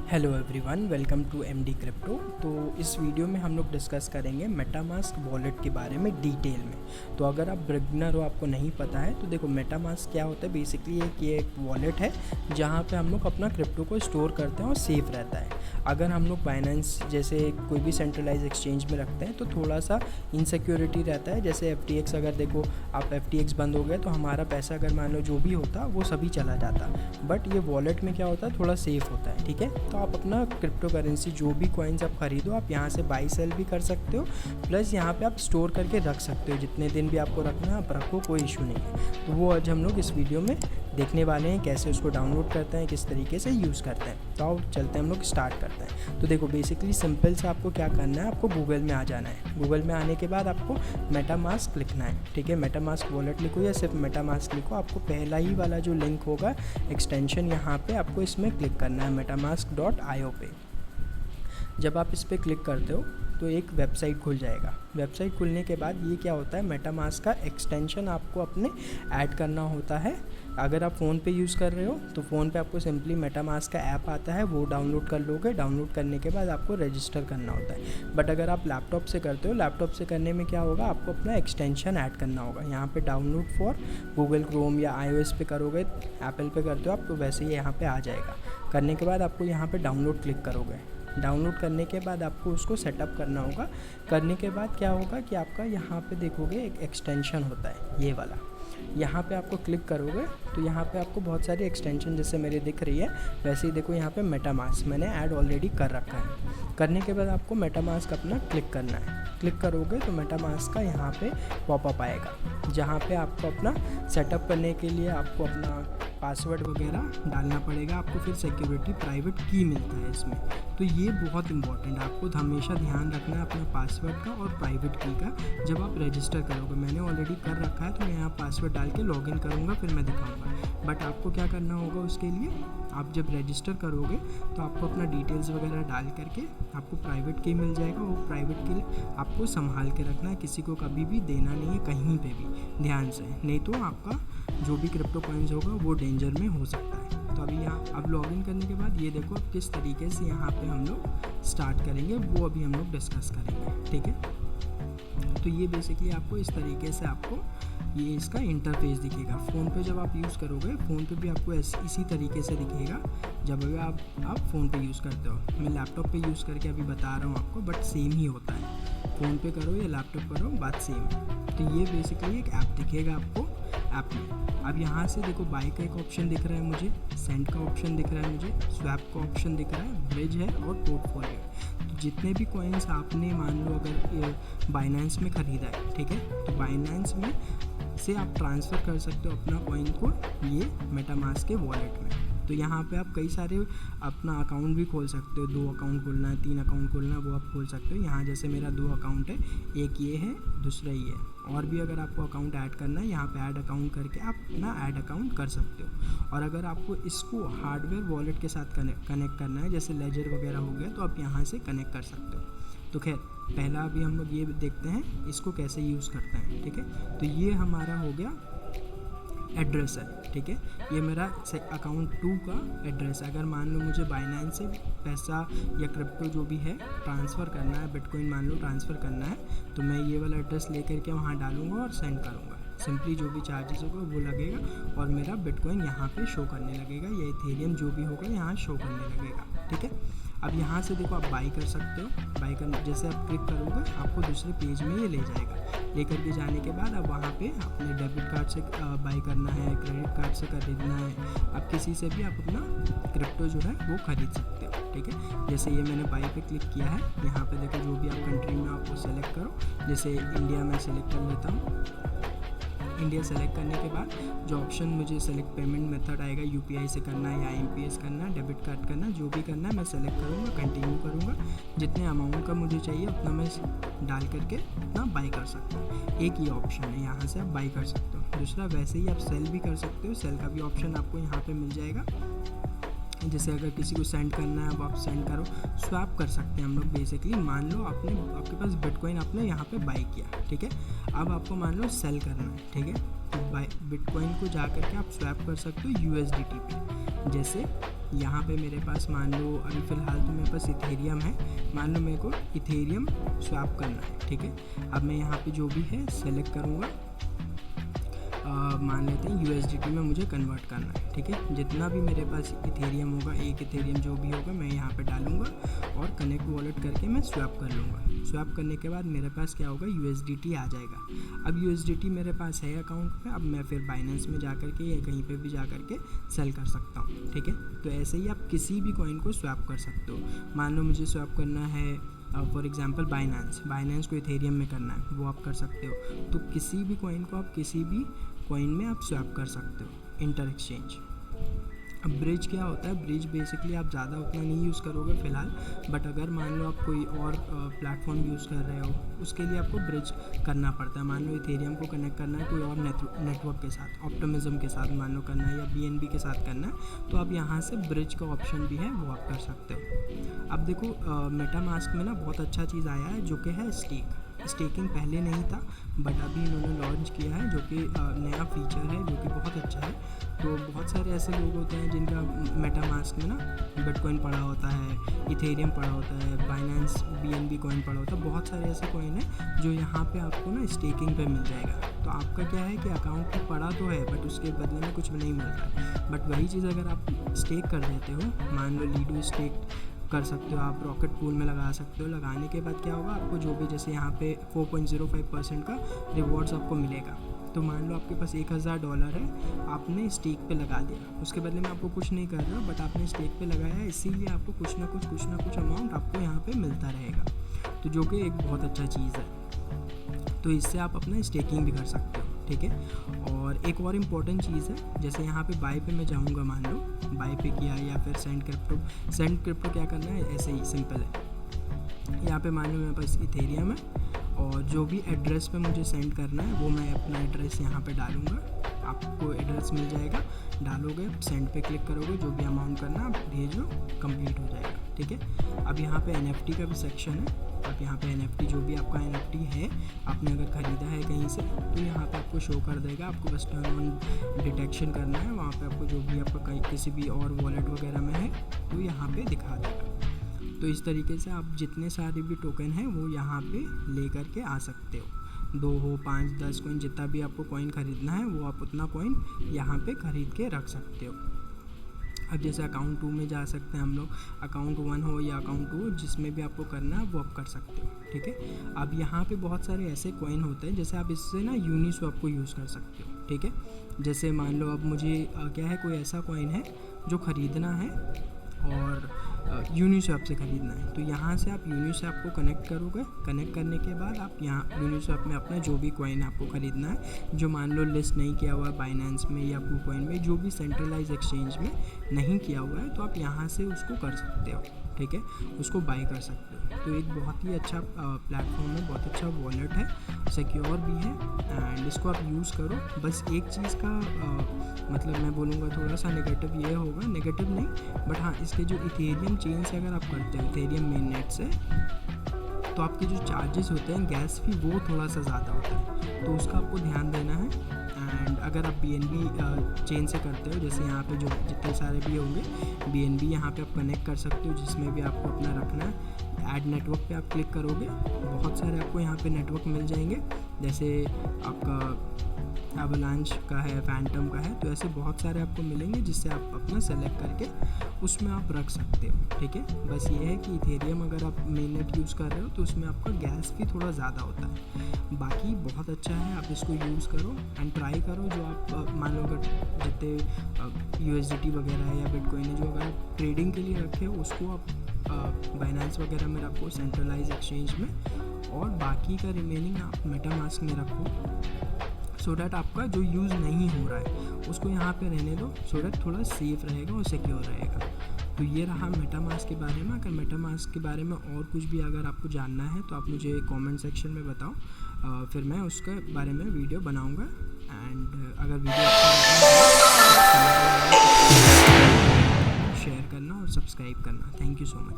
Hello everyone, welcome to MD crypto. तो इस video में हम लोग डिस्कस करेंगे मेटामास्क वॉलेट के बारे में डिटेल में। तो अगर आप बिगिनर हो, आपको नहीं पता है, तो देखो मेटामास्क क्या होता है। बेसिकली ये एक वॉलेट है जहाँ पे हम लोग अपना क्रिप्टो को स्टोर करते हैं और सेफ रहता है। अगर हम लोग बाइनेंस जैसे कोई भी सेंट्रलाइज एक्सचेंज में रखते हैं तो थोड़ा सा इनसिक्योरिटी रहता है। जैसे FTX, अगर देखो आप FTX बंद हो गए तो हमारा पैसा अगर मान लो जो भी होता वो सभी चला जाता। बट ये वॉलेट में क्या होता है, थोड़ा सेफ होता है। ठीक है, तो आप अपना क्रिप्टो करेंसी जो भी कॉइन्स आप खरीदो, आप यहाँ से बाई सेल भी कर सकते हो, प्लस यहाँ पे आप स्टोर करके रख सकते हो। जितने दिन भी आपको रखना है आप रखो, कोई इशू नहीं है। तो वो आज हम लोग इस वीडियो में देखने वाले हैं, कैसे उसको डाउनलोड करते हैं, किस तरीके से यूज़ करते हैं। तो आओ चलते हैं, हम लोग स्टार्ट करते हैं। तो देखो बेसिकली सिंपल से आपको क्या करना है, आपको गूगल में आ जाना है। गूगल में आने के बाद आपको मेटामास्क लिखना है। ठीक है, मेटामास्क वॉलेट लिखो या सिर्फ मेटामास्क लिखो, आपको पहला ही वाला जो लिंक होगा एक्सटेंशन, यहाँ पे आपको इसमें क्लिक करना है metamask.io पे। जब आप इस पर क्लिक करते हो तो एक वेबसाइट खुल जाएगा। वेबसाइट खुलने के बाद ये क्या होता है, मेटामास्क का एक्सटेंशन आपको अपने ऐड करना होता है। अगर आप फ़ोन पे यूज़ कर रहे हो तो फ़ोन पे आपको सिंपली मेटामास्क का ऐप आता है, वो डाउनलोड कर लोगे। डाउनलोड करने के बाद आपको रजिस्टर करना होता है। बट अगर आप लैपटॉप से करते हो, लैपटॉप से करने में क्या होगा, आपको अपना एक्सटेंशन ऐड करना होगा। यहाँ पे डाउनलोड फॉर गूगल क्रोम या iOS पे करोगे, एप्पल पे करते हो आप तो वैसे ही यहाँ पे आ जाएगा। करने के बाद आपको यहाँ पे डाउनलोड क्लिक करोगे। डाउनलोड करने के बाद आपको उसको सेटअप करना होगा। करने के बाद क्या होगा कि आपका यहाँ पे देखोगे एक एक्सटेंशन होता है, ये वाला। यहाँ पे आपको क्लिक करोगे तो यहाँ पे आपको बहुत सारी एक्सटेंशन जैसे मेरी दिख रही है, वैसे ही देखो यहाँ पे मेटामास्क मैंने ऐड ऑलरेडी कर रखा है। करने के बाद आपको मेटामास्क अपना क्लिक करना है। क्लिक करोगे तो मेटामास्क का यहाँ पे पॉपअप आएगा, जहाँ पे आपको अपना सेटअप करने के लिए आपको अपना पासवर्ड वगैरह डालना पड़ेगा। आपको फिर सिक्योरिटी प्राइवेट की मिलता है इसमें। तो ये बहुत इंपॉर्टेंट है, आपको हमेशा ध्यान रखना है अपने पासवर्ड का और प्राइवेट की का जब आप रजिस्टर करोगे। मैंने ऑलरेडी कर रखा है तो मैं यहाँ पासवर्ड डाल के लॉगिन करूँगा, फिर मैं दिखाऊँगा। बट आपको क्या करना होगा उसके लिए, आप जब रजिस्टर करोगे तो आपको अपना डिटेल्स वगैरह डाल करके आपको प्राइवेट की मिल जाएगा। वो प्राइवेट की आपको संभाल के रखना है, किसी को कभी भी देना नहीं है, कहीं पे भी ध्यान से, नहीं तो आपका जो भी क्रिप्टो कॉइन्स होगा वो डेंजर में हो सकता है। तो अभी यहाँ अब लॉगिन करने के बाद ये देखो अब किस तरीके से यहाँ पे हम लोग स्टार्ट करेंगे, वो अभी हम लोग डिस्कस करेंगे। ठीक है, तो ये बेसिकली आपको इस तरीके से आपको ये इसका इंटरफेस दिखेगा। फ़ोन पे जब आप यूज़ करोगे, फ़ोन पे भी आपको इसी तरीके से दिखेगा जब अगर आप फ़ोन पे यूज़ करते हो। मैं लैपटॉप पे यूज़ करके अभी बता रहा हूँ आपको, बट सेम ही होता है। फ़ोन पे करो या लैपटॉप करो, बात सेम है। तो ये बेसिकली एक ऐप दिखेगा आपको ऐप में। अब यहाँ से देखो बाय का एक ऑप्शन दिख रहा है मुझे, सेंड का ऑप्शन दिख रहा है मुझे, स्वैप का ऑप्शन दिख रहा है, ब्रिज है और पोर्टफोलियो। जितने भी कॉइन्स आपने मान लो अगर बाइनेंस में ख़रीदा है, ठीक है, तो बाइनेंस में से आप ट्रांसफ़र कर सकते हो अपना कॉइन को ये मेटामास्क के वॉलेट में। तो यहाँ पे आप कई सारे अपना अकाउंट भी खोल सकते हो। 2 अकाउंट खोलना है, 3 अकाउंट खोलना है, वो आप खोल सकते हो। यहाँ जैसे मेरा 2 अकाउंट है, एक ये है, दूसरा ये है। और भी अगर आपको अकाउंट ऐड करना है, यहाँ पे ऐड अकाउंट करके आप अपना ऐड अकाउंट कर सकते हो। और अगर आपको इसको हार्डवेयर वॉलेट के साथ कनेक्ट करना है, जैसे लेजर वगैरह हो गया, तो आप यहाँ से कनेक्ट कर सकते हो। तो खैर पहला अभी हम लोग ये देखते हैं इसको कैसे यूज़ करते हैं। ठीक है, तो ये हमारा हो गया एड्रेस है। ठीक है, ये मेरा अकाउंट 2 का एड्रेस है। अगर मान लो मुझे बाइनेंस से पैसा या क्रिप्टो जो भी है ट्रांसफ़र करना है, बिटकॉइन मान लो ट्रांसफ़र करना है, तो मैं ये वाला एड्रेस लेकर के वहाँ डालूँगा और सेंड करूँगा। सिंपली जो भी चार्जेस होगा वो लगेगा और मेरा बिटकॉइन यहाँ पे शो करने लगेगा, या इथेरियम जो भी होगा यहाँ शो करने लगेगा। ठीक है, अब यहाँ से देखो आप बाई कर सकते हो। बाई करने जैसे आप क्लिक करोगे आपको दूसरे पेज में ये ले जाएगा। लेकर के जाने के बाद अब वहाँ पे अपने डेबिट कार्ड से बाई करना है, क्रेडिट कार्ड से खरीदना है, अब किसी से भी आप अपना क्रिप्टो जो है वो खरीद सकते हो। ठीक है, जैसे ये मैंने बाई पे क्लिक किया है, यहाँ पे देखो जो भी आप कंट्री में आप वो सेलेक्ट करो। जैसे इंडिया में सेलेक्ट कर लेता हूँ। इंडिया सेलेक्ट करने के बाद जो ऑप्शन मुझे सेलेक्ट पेमेंट मेथड आएगा, UPI से करना है या IMPS करना है, डेबिट कार्ड करना है, जो भी करना है मैं सेलेक्ट करूँगा, कंटिन्यू करूँगा। जितने अमाउंट का मुझे चाहिए उतना मैं डाल करके अपना बाई कर सकता हूँ। एक ये ऑप्शन है, यहाँ से आप बाई कर सकते हो। दूसरा वैसे ही आप सेल भी कर सकते हो, सेल का भी ऑप्शन आपको यहाँ पे मिल जाएगा। जैसे अगर किसी को सेंड करना है अब आप सेंड करो, स्वैप कर सकते हैं हम लोग बेसिकली। मान लो आपके पास बिटकॉइन आपने यहाँ पे बाई किया, ठीक है, अब आपको मान लो सेल करना है, ठीक है, तो बिटकॉइन को जा करके आप स्वैप कर सकते हो USDT पे। जैसे यहाँ पे मेरे पास मान लो अभी फ़िलहाल तो मेरे पास इथेरियम है, मान लो मेरे को इथेरियम स्वैप करना है, ठीक है। अब मैं यहाँ पे जो भी है सेलेक्ट करूँगा, मान लेते हैं USDT में मुझे कन्वर्ट करना है, ठीक है। जितना भी मेरे पास इथेरियम होगा, एक इथेरियम जो भी होगा मैं यहाँ पे डालूँगा और कनेक्ट वॉलेट करके मैं स्वैप कर लूँगा। स्वैप करने के बाद मेरे पास क्या होगा, USDT आ जाएगा। अब USDT मेरे पास है अकाउंट में, अब मैं फिर बाइनेंस में जा कर के या कहीं पे भी जा कर के सेल कर सकता हूँ, ठीक है। तो ऐसे ही आप किसी भी कॉइन को स्वैप कर सकते हो। मान लो मुझे स्वैप करना है फॉर एग्जांपल बाइनेंस को इथेरियम में करना है, वो आप कर सकते हो। तो किसी भी कॉइन को आप किसी भी कॉइन में आप स्वैप कर सकते हो इंटर एक्सचेंज। अब ब्रिज क्या होता है, ब्रिज बेसिकली आप ज़्यादा उतना नहीं यूज़ करोगे फ़िलहाल, बट अगर मान लो आप कोई और प्लेटफॉर्म यूज़ कर रहे हो उसके लिए आपको ब्रिज करना पड़ता है। मान लो इथेरियम को कनेक्ट करना है कोई और नेटवर्क के साथ, ऑप्टिमिज्म के साथ मान लो करना है या BNB के साथ करना है, तो आप यहाँ से ब्रिज का ऑप्शन भी है वो आप कर सकते हो। अब देखो मेटामास्क में ना बहुत अच्छा चीज़ आया है जो कि है स्टेकिंग पहले नहीं था, बट अभी इन्होंने लॉन्च किया है जो कि नया फीचर है जो कि बहुत अच्छा है। तो बहुत सारे ऐसे लोग होते हैं जिनका मेटामास्क में ना बिटकॉइन पड़ा होता है, इथेरियम पड़ा होता है, बाइनेंस BNB कॉइन पड़ा होता है, बहुत सारे ऐसे कॉइन हैं जो यहाँ पे आपको ना स्टेकिंग पे मिल जाएगा। तो आपका क्या है कि अकाउंट में पड़ा तो है बट उसके बदले में कुछ भी नहीं मिल रहा है। बट वही चीज़ अगर आप स्टेक कर देते हो, मान लो लीडो स्टेक कर सकते हो आप, रॉकेट पूल में लगा सकते हो। लगाने के बाद क्या होगा, आपको जो भी जैसे यहाँ पे 4.05% का रिवॉर्ड्स आपको मिलेगा। तो मान लो आपके पास $1000 है, आपने स्टेक पे लगा दिया, उसके बदले में आपको कुछ नहीं कर रहे हो बट आपने स्टेक पे लगाया, इसीलिए आपको कुछ ना कुछ अमाउंट आपको यहाँ पे मिलता रहेगा, तो जो कि एक बहुत अच्छा चीज़ है। तो इससे आप अपना स्टेकिंग भी कर सकते हो, ठीक है। और एक और इम्पॉर्टेंट चीज़ है, जैसे यहाँ पे बाय पे मैं जाऊँगा, मान लो बाय पे किया या फिर सेंड क्रिप्टो क्या करना है, ऐसे ही सिंपल है। यहाँ पे मान लो मेरे पास इथेरियम है और जो भी एड्रेस पे मुझे सेंड करना है वो मैं अपना एड्रेस यहाँ पे डालूँगा, आपको एड्रेस मिल जाएगा, डालोगे सेंड पे क्लिक करोगे, जो भी अमाउंट करना आप भेजो, कंप्लीट हो जाएगा, ठीक है। अब यहाँ पे NFT का भी सेक्शन है, आप यहाँ पे NFT जो भी आपका NFT है आपने अगर ख़रीदा है कहीं से तो यहाँ पे आपको शो कर देगा। आपको बस टर्न ऑन डिटेक्शन करना है, वहाँ पे आपको जो भी आपका कहीं किसी भी और वॉलेट वगैरह में है तो यहाँ पे दिखा देगा। तो इस तरीके से आप जितने सारे भी टोकन हैं वो यहाँ पे ले करके आ सकते हो, 2 हो 5 10 कॉइन, जितना भी आपको कॉइन ख़रीदना है वो आप उतना कॉइन यहाँ पे ख़रीद के रख सकते हो। अब जैसे अकाउंट 2 में जा सकते हैं हम लोग, अकाउंट 1 हो या अकाउंट 2 जिसमें भी आपको करना है वो आप कर सकते हो, ठीक है। अब यहाँ पे बहुत सारे ऐसे कॉइन होते हैं, जैसे आप इससे ना यूनिस्वैप को यूज़ कर सकते हो, ठीक है। जैसे मान लो अब मुझे क्या है, कोई ऐसा कॉइन है जो ख़रीदना है और यूनिस्वैप से ख़रीदना है, तो यहाँ से आप यूनिस्वैप को कनेक्ट करोगे, कनेक्ट करने के बाद आप यहाँ यूनिस्वैप में अपना जो भी कॉइन आपको ख़रीदना है, जो मान लो लिस्ट नहीं किया हुआ है बाइनेंस में या KuCoin में, जो भी सेंट्रलाइज एक्सचेंज में नहीं किया हुआ है, तो आप यहाँ से उसको कर सकते हो, ठीक है, उसको बाय कर सकते हो। तो एक बहुत ही अच्छा प्लेटफॉर्म है, बहुत अच्छा वॉलेट है, सिक्योर भी है एंड इसको आप यूज़ करो। बस एक चीज़ का मतलब मैं बोलूँगा थोड़ा सा नेगेटिव ये होगा, नेगेटिव नहीं बट हाँ, इसके जो इथेरियम चेन से अगर आप करते हो, इथेरियम मेन नेट से, तो आपके जो चार्जेस होते हैं गैस फी वो थोड़ा सा ज़्यादा होता है, तो उसका आपको ध्यान देना है। एंड अगर आप BNB चेन से करते हो, जैसे यहाँ पे जो जितने सारे भी होंगे BNB यहाँ पे आप कनेक्ट कर सकते हो, जिसमें भी आपको अपना रखना है। ऐड नेटवर्क पे आप क्लिक करोगे, बहुत सारे आपको यहाँ पे नेटवर्क मिल जाएंगे, जैसे आपका एवलांच का है, फैंटम का है, तो ऐसे बहुत सारे आपको मिलेंगे जिससे आप अपना सेलेक्ट करके उसमें आप रख सकते हो, ठीक है। बस ये है कि इथेरियम अगर आप मेननेट यूज़ कर रहे हो तो उसमें आपका गैस भी थोड़ा ज़्यादा होता है, बाकी बहुत अच्छा है, आप इसको यूज़ करो एंड ट्राई करो। जो आप मान लो अगर जितने USDT वगैरह है या बिटकॉइन है, जो अगर आप ट्रेडिंग के लिए रखे हो उसको आप बाइनेंस वगैरह में रखो सेंट्रलाइज एक्सचेंज में, और बाकी का रिमेनिंग आप मेटामास्क में रखो, सो डैट आपका जो यूज़ नहीं हो रहा है उसको यहाँ पे रहने दो, सो डैट थोड़ा सेफ रहेगा और सिक्योर रहेगा। तो ये रहा मेटामास्क के बारे में। अगर मेटामास्क के बारे में और कुछ भी अगर आपको जानना है तो आप मुझे कमेंट सेक्शन में बताओ, फिर मैं उसके बारे में वीडियो बनाऊँगा। एंड अगर वीडियो अच्छा लगा शेयर कर और सब्सक्राइब करना। Thank you so much.